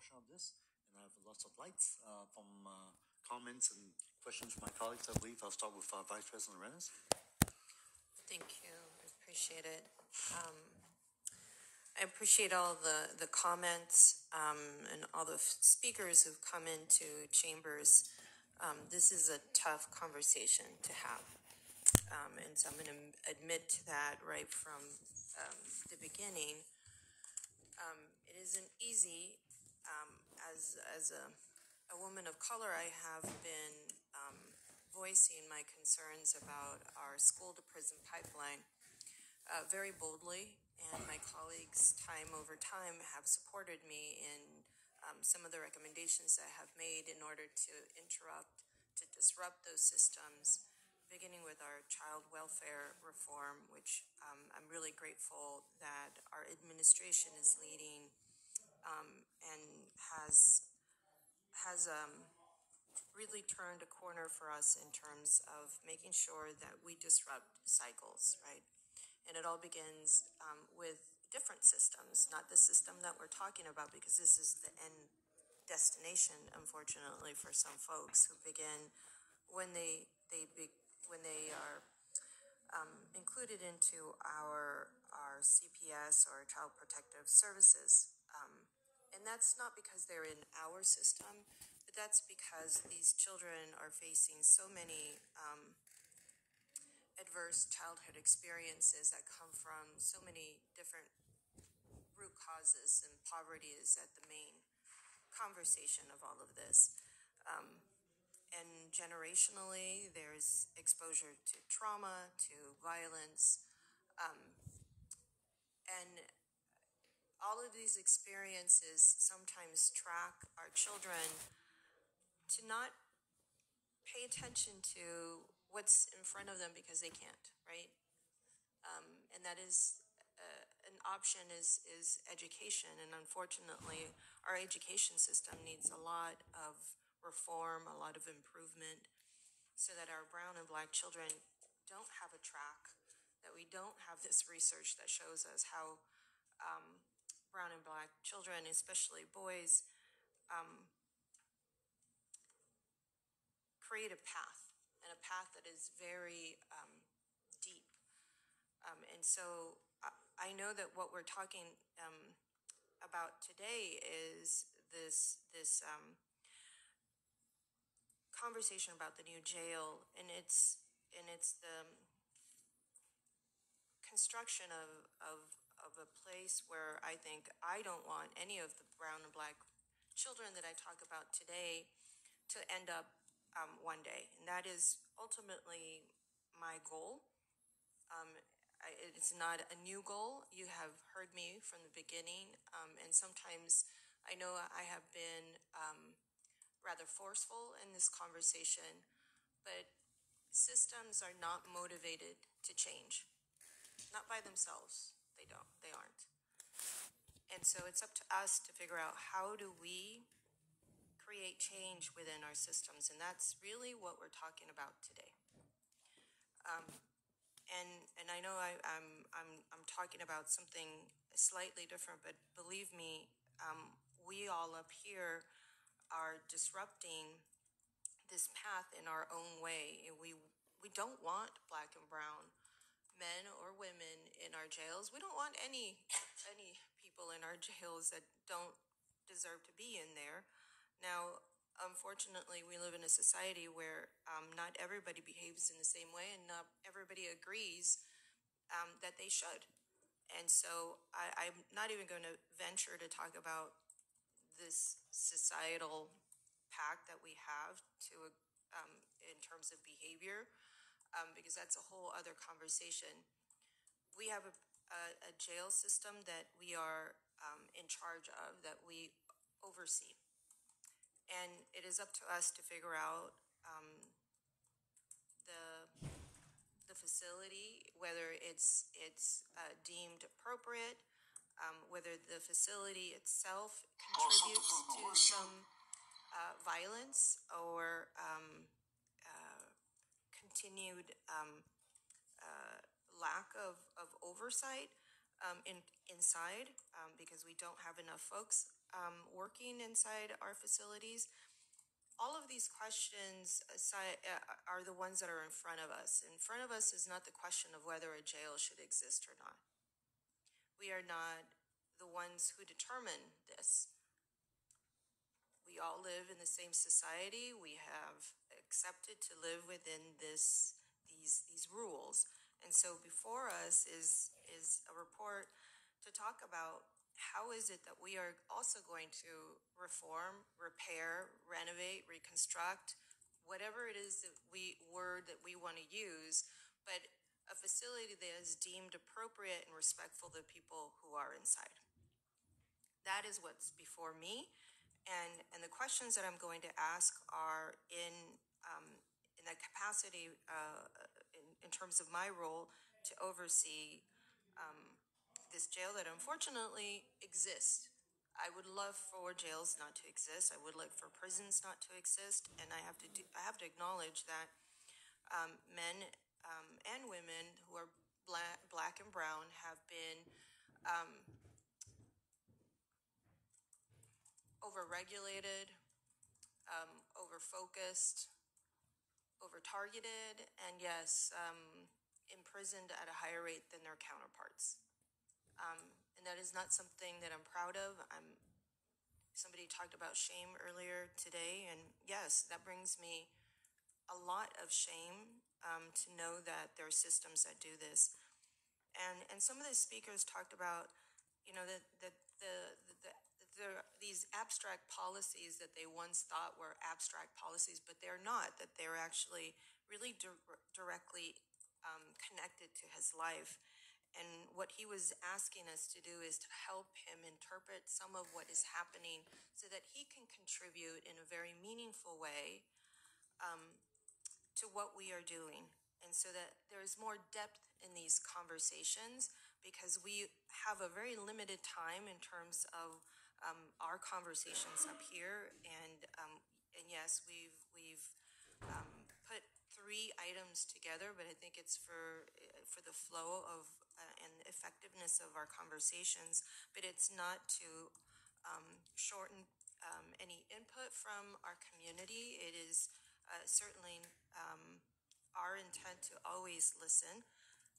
portion of this, and I have lots of lights from comments and questions from my colleagues. I believe I'll start with Vice President Arenas. Thank you. I appreciate it. I appreciate all the comments and all the speakers who've come into chambers. This is a tough conversation to have. And so I'm going to admit to that right from the beginning. It isn't easy. As a woman of color, I have been voicing my concerns about our school-to-prison pipeline very boldly, and my colleagues time over time have supported me in some of the recommendations I have made in order to disrupt those systems, beginning with our child welfare reform, which I'm really grateful that our administration is leading and has really turned a corner for us in terms of making sure that we disrupt cycles, right? And it all begins with different systems, not the system that we're talking about, because this is the end destination, unfortunately, for some folks who begin when they are included into our CPS or Child Protective Services. And that's not because they're in our system, but that's because these children are facing so many adverse childhood experiences that come from so many different root causes, and poverty is at the main conversation of all of this. And generationally, there's exposure to trauma, to violence, and all of these experiences sometimes track our children to not pay attention to what's in front of them because they can't, right? And that is an option is education, and unfortunately, our education system needs a lot of reform, a lot of improvement, so that our brown and black children don't have a track, that we don't have this research that shows us how brown and black children, especially boys, create a path, and a path that is very deep. And so I know that what we're talking about today is this conversation about the new jail, and it's the construction of a place where I think I don't want any of the brown and black children that I talk about today to end up one day. And that is ultimately my goal. It's not a new goal. You have heard me from the beginning, and sometimes I know I have been rather forceful in this conversation, but systems are not motivated to change. Not by themselves. They aren't. And so it's up to us to figure out, how do we create change within our systems? And that's really what we're talking about today. And I know I'm talking about something slightly different, but believe me, we all up here are disrupting this path in our own way. We don't want black and brown men or women in our jails. We don't want any people in our jails that don't deserve to be in there. Now, unfortunately, we live in a society where not everybody behaves in the same way, and not everybody agrees that they should. And so I'm not even going to venture to talk about this societal pact that we have to in terms of behavior, because that's a whole other conversation. We have a jail system that we are in charge of, that we oversee. And it is up to us to figure out the facility, whether it's deemed appropriate, whether the facility itself contributes to some violence or continued lack of oversight inside, because we don't have enough folks. working inside our facilities, all of these questions are the ones that are in front of us. In front of us is not the question of whether a jail should exist or not. We are not the ones who determine this. We all live in the same society. We have accepted to live within these rules. And so before us is a report to talk about how is it that we are also going to reform, repair, renovate, reconstruct, whatever it is that word that we want to use, but a facility that is deemed appropriate and respectful to the people who are inside. That is what's before me. And the questions that I'm going to ask are in the capacity, in terms of my role to oversee this jail that unfortunately exists. I would love for jails not to exist. I would like for prisons not to exist. And I have to acknowledge that men and women who are black and brown have been overregulated, over-focused, over-targeted, and yes, imprisoned at a higher rate than their counterparts. And that is not something that I'm proud of. Somebody talked about shame earlier today, and yes, that brings me a lot of shame to know that there are systems that do this. And some of the speakers talked about, these abstract policies that they once thought were abstract policies, but they're not, that they're actually really directly connected to his life. And what he was asking us to do is to help him interpret some of what is happening so that he can contribute in a very meaningful way to what we are doing. And so that there's more depth in these conversations, because we have a very limited time in terms of our conversations up here. And yes, we've put 3 items together, but I think it's for the flow of and effectiveness of our conversations. But it's not to shorten any input from our community. It is certainly our intent to always listen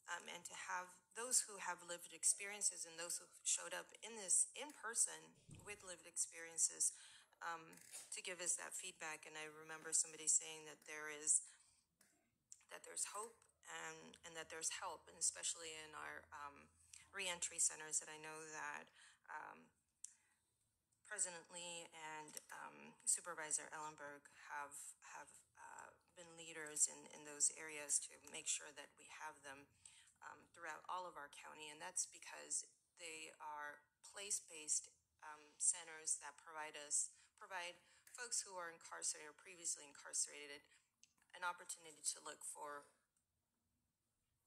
and to have those who have lived experiences and those who showed up in this in person with lived experiences to give us that feedback. And I remember somebody saying that there's hope and that there's help, and especially in our reentry centers that I know that President Lee and Supervisor Ellenberg have been leaders in those areas to make sure that we have them throughout all of our county. And that's because they are place-based centers that provide folks who are incarcerated or previously incarcerated an opportunity to look for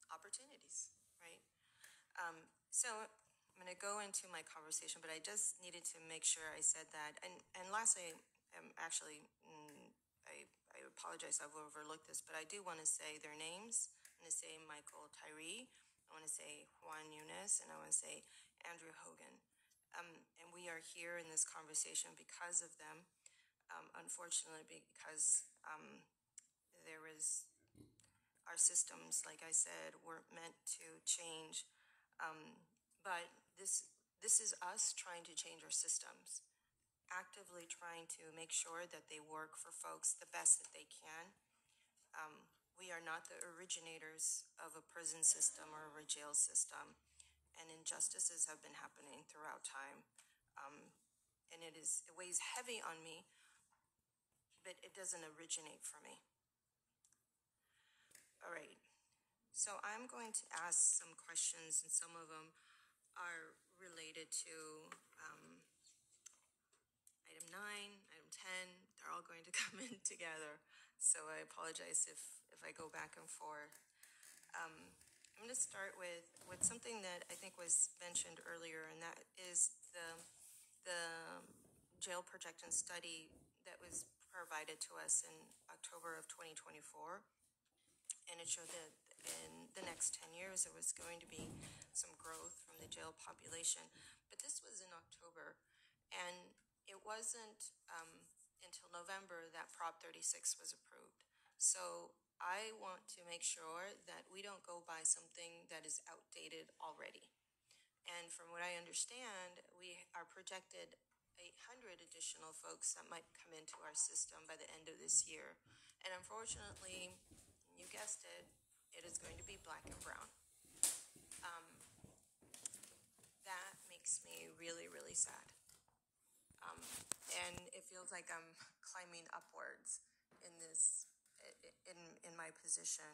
opportunities, right? So I'm going to go into my conversation, but I just needed to make sure I said that. And lastly, I apologize, I've overlooked this, but I do want to say their names. I'm going to say Michael Tyree, I want to say Juan Yunus, and I want to say Andrew Hogan. And we are here in this conversation because of them, unfortunately, because our systems, like I said, weren't meant to change. But this is us trying to change our systems, actively trying to make sure that they work for folks the best that they can. We are not the originators of a prison system or a jail system, and injustices have been happening throughout time. And it weighs heavy on me, but it doesn't originate for me. All right. So I'm going to ask some questions, and some of them are related to item 9, item 10. They're all going to come in together. So I apologize if I go back and forth. I'm going to start with something that I think was mentioned earlier, and that is the jail projection study that was provided to us in October of 2024. And it showed that in the next 10 years, there was going to be some growth from the jail population. But this was in October. And it wasn't until November that Prop 36 was approved. So I want to make sure that we don't go by something that is outdated already. And from what I understand, we are projected 800 additional folks that might come into our system by the end of this year. And unfortunately, you guessed it, it is going to be black and brown. That makes me really, really sad. And it feels like I'm climbing upwards in this, in my position.